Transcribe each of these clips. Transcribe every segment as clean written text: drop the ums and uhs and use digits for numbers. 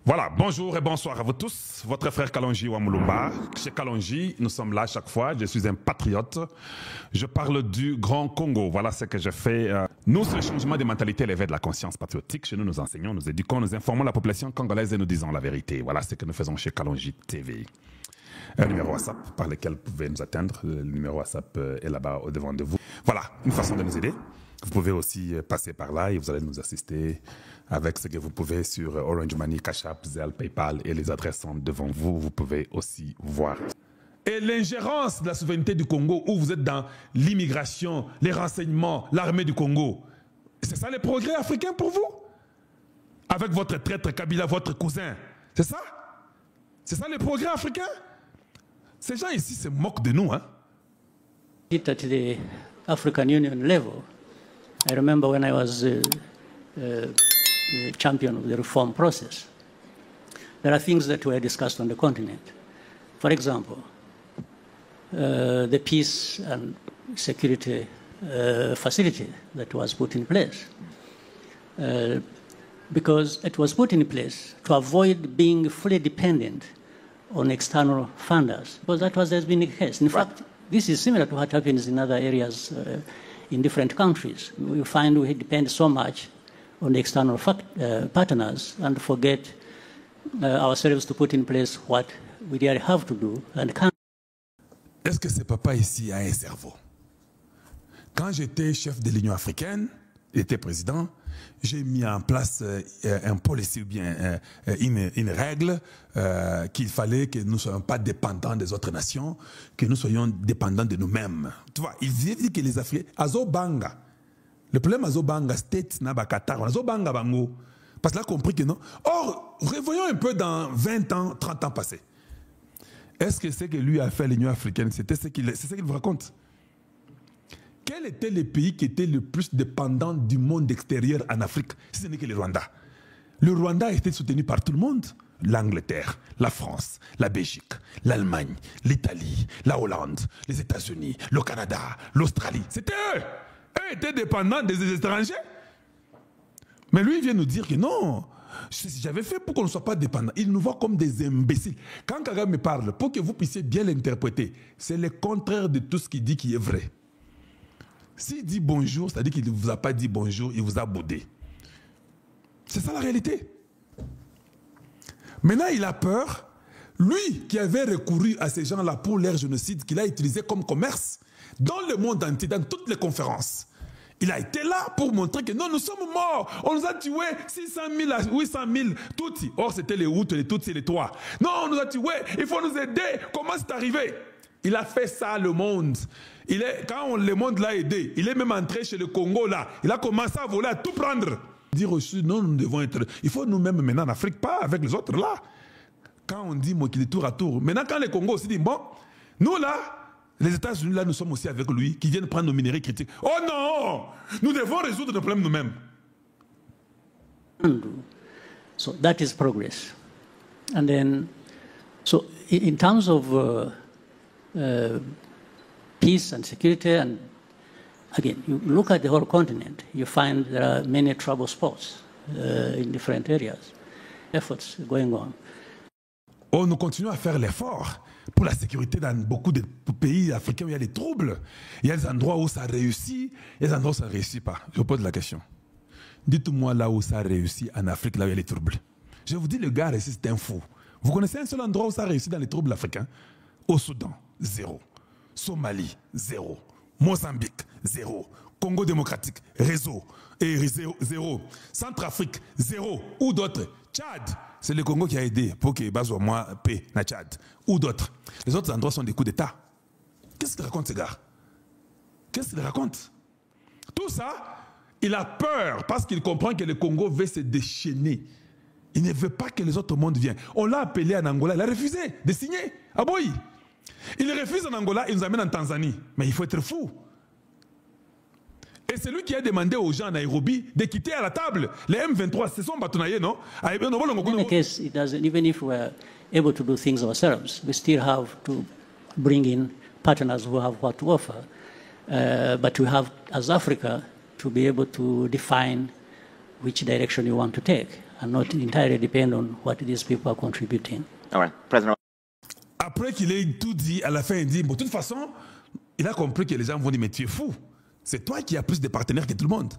Voilà, bonjour et bonsoir à vous tous. Votre frère Kalonji Wamulumba. Chez Kalonji, nous sommes là chaque fois. Je suis un patriote. Je parle du Grand Congo. Voilà ce que je fais. Nous, c'est le changement des mentalités, l'éveil de la conscience patriotique. Chez nous, nous enseignons, nous éduquons, nous informons la population congolaise et nous disons la vérité. Voilà ce que nous faisons chez Kalonji TV. Un numéro WhatsApp par lequel vous pouvez nous atteindre. Le numéro WhatsApp est là-bas au devant de vous. Voilà, une façon de nous aider. Vous pouvez aussi passer par là et vous allez nous assister avec ce que vous pouvez sur Orange Money, Cash App, Zelle, PayPal et les adresses sont devant vous. Vous pouvez aussi voir. Et l'ingérence de la souveraineté du Congo où vous êtes dans l'immigration, les renseignements, l'armée du Congo. C'est ça les progrès africains pour vous? Avec votre traître Kabila, votre cousin. C'est ça? C'est ça les progrès africains? Ces gens ici se moquent de nous, hein? At the African Union level, I remember when I was champion of the reform process, there are things that were discussed on the continent. For example, the peace and security facility that was put in place. Because it was put in place to avoid being fully dependent on external funders, because that has been the case. In fact, this is similar to what happens in other areas in different countries. We find we depend so much on the external partners and forget ourselves to put in place what we really have to do and can. Est-ce que ce papa ici a un cerveau? Quand j'étais chef de l'Union africaine, j'étais président, j'ai mis en place un policy ou bien une règle qu'il fallait que nous ne soyons pas dépendants des autres nations, que nous soyons dépendants de nous-mêmes. Tu vois, il dit que les Africains, Azobanga, le problème Azobanga, State Naba Qatar, Azobanga Bango, parce qu'il a compris que non. Or, revoyons un peu dans 20 ans, 30 ans passés. Est-ce que c'est que lui a fait l'Union africaine? C'est ce qu'il vous raconte. Quels étaient les pays qui étaient le plus dépendants du monde extérieur en Afrique, si ce n'est que le Rwanda? Le Rwanda a été soutenu par tout le monde. L'Angleterre, la France, la Belgique, l'Allemagne, l'Italie, la Hollande, les États-Unis, le Canada, l'Australie. C'était eux. Eux étaient dépendants des étrangers. Mais lui, il vient nous dire que non, j'avais fait pour qu'on ne soit pas dépendant. Il nous voit comme des imbéciles. Quand Kagame me parle, pour que vous puissiez bien l'interpréter, c'est le contraire de tout ce qu'il dit qui est vrai. S'il dit bonjour, c'est-à-dire qu'il ne vous a pas dit bonjour, il vous a boudé. C'est ça la réalité. Maintenant, il a peur. Lui qui avait recouru à ces gens-là pour leur génocide, qu'il a utilisé comme commerce, dans le monde entier, dans toutes les conférences. Il a été là pour montrer que non, nous sommes morts. On nous a tués 600 000 à 800 000 Tutsis. Or, c'était les Hutus, les Tutsis et les Tois. Non, on nous a tués. Il faut nous aider. Comment c'est arrivé? Il a fait ça, le monde. Quand le monde l'a aidé, il est même entré chez le Congo là. Il a commencé à voler, à tout prendre. Dire aussi, non, nous devons être. Il faut nous-mêmes maintenant en Afrique, pas avec les autres là. Quand on dit moi qu'il est tour à tour. Maintenant, quand le Congo aussi dit, bon, nous là, les États-Unis là, nous sommes aussi avec lui, qui viennent prendre nos minéraux critiques. Oh non! Nous devons résoudre nos problèmes nous-mêmes. So that is progress. And then, so in terms of peace and security, and again, you look at the whole continent, you find there are many trouble spots in different areas. Efforts going on. Oh, nous continuons à faire l'effort pour la sécurité dans beaucoup de pays africains où il y a des troubles. Il y a des endroits où ça réussit, il y a des endroits où ça ne réussit pas. Je vous pose la question. Dites-moi là où ça réussit en Afrique, là où il y a les troubles. Je vous dis, le gars ici, c'est un fou. Vous connaissez un seul endroit où ça réussit dans les troubles africains? Au Soudan, 0. Somalie, 0. Mozambique, 0. Congo démocratique, réseau, 0. Centrafrique, 0. Ou d'autres. Tchad, c'est le Congo qui a aidé pour que Bazoua moi paix na Tchad. Ou d'autres. Les autres endroits sont des coups d'État. Qu'est-ce qu'il raconte, ces gars? Qu'est-ce qu'il raconte? Tout ça, il a peur parce qu'il comprend que le Congo veut se déchaîner. Il ne veut pas que les autres mondes viennent. On l'a appelé en Angola, il a refusé de signer. Ah boy! Il refuse en Angola, il nous amène en Tanzanie. Mais il faut être fou. Et c'est lui qui a demandé aux gens à Nairobi de quitter à la table. Les M23, c'est son bâtonnier, non? In any case, it doesn't, even if we're able to do things ourselves, we still have to bring in partners who have what to offer. But we have, as Africa, to be able to define which direction you want to take. and not entirely depend on what these people are contributing. All right, President. Après qu'il ait tout dit, à la fin, il dit, bon, de toute façon, il a compris que les gens vont dire, mais tu es fou. C'est toi qui as plus de partenaires que tout le monde.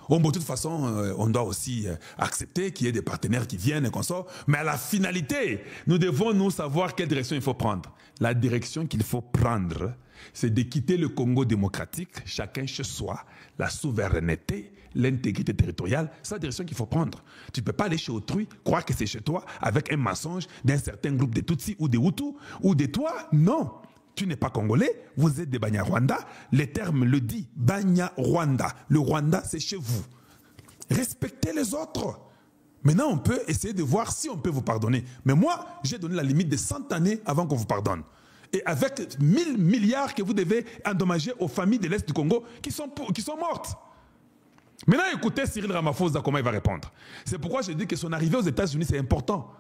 Bon, de toute façon, on doit aussi accepter qu'il y ait des partenaires qui viennent et qu'on sort. Mais à la finalité, nous devons nous savoir quelle direction il faut prendre. La direction qu'il faut prendre, c'est de quitter le Congo démocratique, chacun chez soi, la souveraineté, l'intégrité territoriale. C'est la direction qu'il faut prendre. Tu ne peux pas aller chez autrui, croire que c'est chez toi, avec un mensonge d'un certain groupe de Tutsis ou de Hutus ou de toi. Non. Tu n'es pas congolais, vous êtes des Banyarwanda. Le terme le dit, Banyarwanda. Le Rwanda, c'est chez vous. Respectez les autres. Maintenant, on peut essayer de voir si on peut vous pardonner. Mais moi, j'ai donné la limite de 100 années avant qu'on vous pardonne. Et avec 1000 milliards que vous devez endommager aux familles de l'Est du Congo qui sont mortes. Maintenant, écoutez Cyril Ramaphosa, comment il va répondre. C'est pourquoi je dis que son arrivée aux États-Unis, c'est important.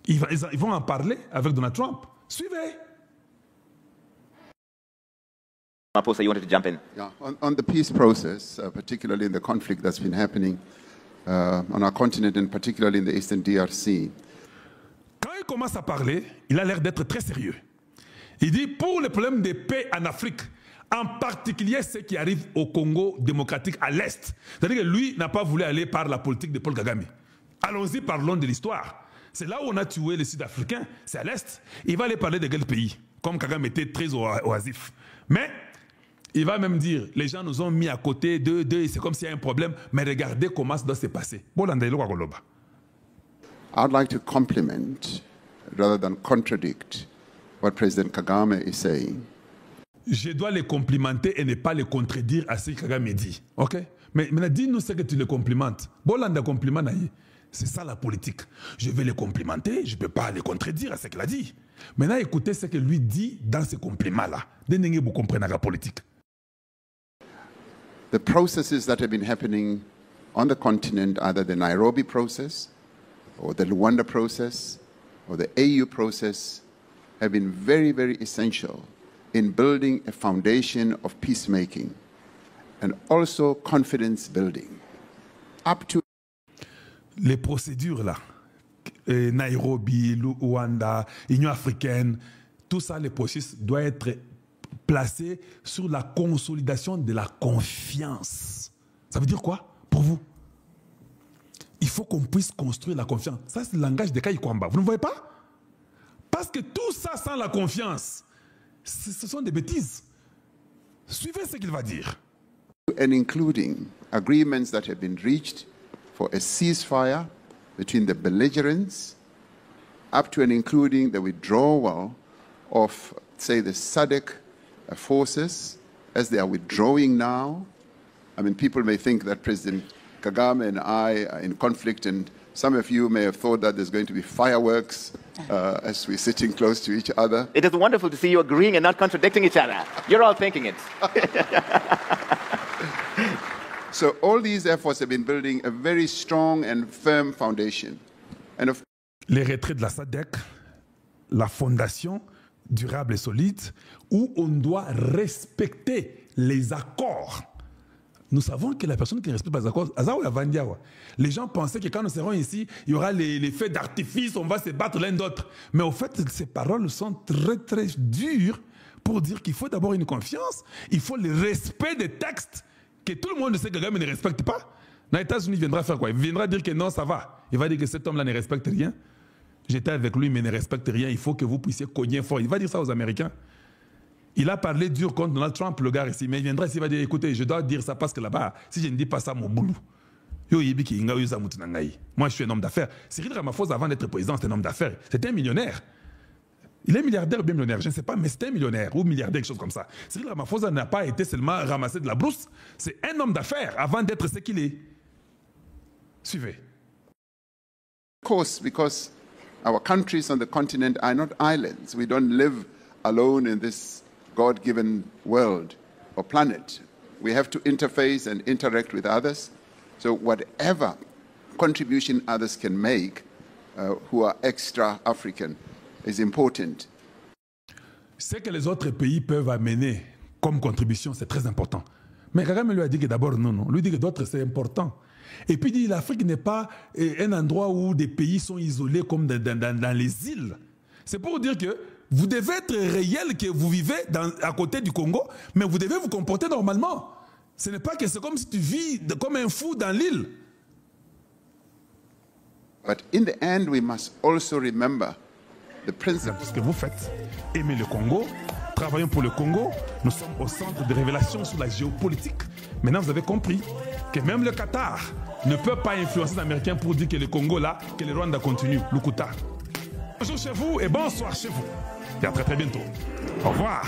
Ils vont en parler avec Donald Trump. Suivez. Ramaphosa, you wanted to jump in. Yeah, on the peace process, particularly in the conflict that's been happening on our continent and particularly in the Eastern DRC. Quand il commence à parler, il a l'air d'être très sérieux. Il dit, pour le problème de paix en Afrique, en particulier ce qui arrive au Congo démocratique à l'Est, c'est-à-dire que lui n'a pas voulu aller par la politique de Paul Kagame. Allons-y, parlons de l'histoire. C'est là où on a tué les Sud-Africains, c'est à l'Est. Il va aller parler de quel pays, comme Kagame était très oisif. Mais il va même dire, les gens nous ont mis à côté d'eux, c'est comme s'il y a un problème, mais regardez comment ça doit se passer. I'd like to compliment, rather than contradict, what President Kagame is saying. Je dois les complimenter et ne pas les contredire à ce que Kagame dit. Ok? Mais maintenant, dis-nous ce que tu les complimentes. Bolanda compliment, c'est ça la politique. Je vais les complimenter, je ne peux pas les contredire à ce qu'il a dit. Maintenant, écoutez ce que lui dit dans ces compliments-là. Dès vous comprenez la politique. The processes that have been happening on the continent, either the Nairobi process, or the Luanda process, or the AU process, have been very, very essential in building a foundation of peacemaking and also confidence building. Up to les procédures là, Nairobi, Luanda, Union africaine, tout ça, les processus doivent être placés sur la consolidation de la confiance. Ça veut dire quoi pour vous? Il faut qu'on puisse construire la confiance. Ça, c'est le langage de Kayikwamba. Vous ne voyez pas? Parce que tout ça sans la confiance, ce sont des bêtises. Suivez ce qu'il va dire. And including agreements that have been reached for a ceasefire between the belligerents, up to and including the withdrawal of, say, the SADC forces as they are withdrawing now. I mean, people may think that President Kagame and I are in conflict, and some of you may have thought that there's going to be fireworks as we're sitting close to each other. It is wonderful to see you agreeing and not contradicting each other. You're all thinking it. So all these efforts have been building a very strong and firm foundation. And of les retraits de la SADC, la fondation durable et solide, où on doit respecter les accords. Nous savons que la personne qui ne respecte pas les accords, les gens pensaient que quand nous serons ici, il y aura les feux d'artifice, on va se battre l'un d'autre. Mais au fait, ces paroles sont très très dures pour dire qu'il faut d'abord une confiance, il faut le respect des textes que tout le monde sait que Kagame ne respecte pas. Dans les États-Unis, il viendra faire quoi? Il viendra dire que non, ça va. Il va dire que cet homme-là ne respecte rien. J'étais avec lui, mais ne respecte rien. Il faut que vous puissiez cogner fort. Il va dire ça aux Américains. Il a parlé dur contre Donald Trump, le gars ici. Mais il viendra ici, il va dire, écoutez, je dois dire ça parce que là-bas, si je ne dis pas ça, mon boulot. Moi, je suis un homme d'affaires. Cyril Ramaphosa, avant d'être président, c'était un homme d'affaires. C'était un millionnaire. Il est milliardaire ou bien millionnaire, je ne sais pas, mais c'était un millionnaire ou milliardaire, quelque chose comme ça. Cyril Ramaphosa n'a pas été seulement ramassé de la brousse. C'est un homme d'affaires avant d'être ce qu'il est. Suivez. Of course, because our countries on the continent are not islands. We don't live alone in this God-given world or planet. We have to interface and interact with others. So whatever contribution others can make who are extra-African is important. Ce que les autres pays peuvent amener comme contribution, c'est très important. Mais Kagame lui a dit que d'abord, non. Lui dit que d'autres, c'est important. Et puis il dit l'Afrique n'est pas un endroit où des pays sont isolés comme dans les îles. C'est pour dire que vous devez être réel que vous vivez à côté du Congo, mais vous devez vous comporter normalement. Ce n'est pas que c'est comme si tu vis comme un fou dans l'île. But in the end, we must also remember the principle. Ce que vous faites, aimez le Congo, travaillons pour le Congo. Nous sommes au centre de révélation sur la géopolitique. Maintenant, vous avez compris que même le Qatar ne peut pas influencer les Américains pour dire que le Congo là, que le Rwanda continue, Lukuta. Bonjour chez vous et bonsoir chez vous. Et à très très bientôt. Au revoir.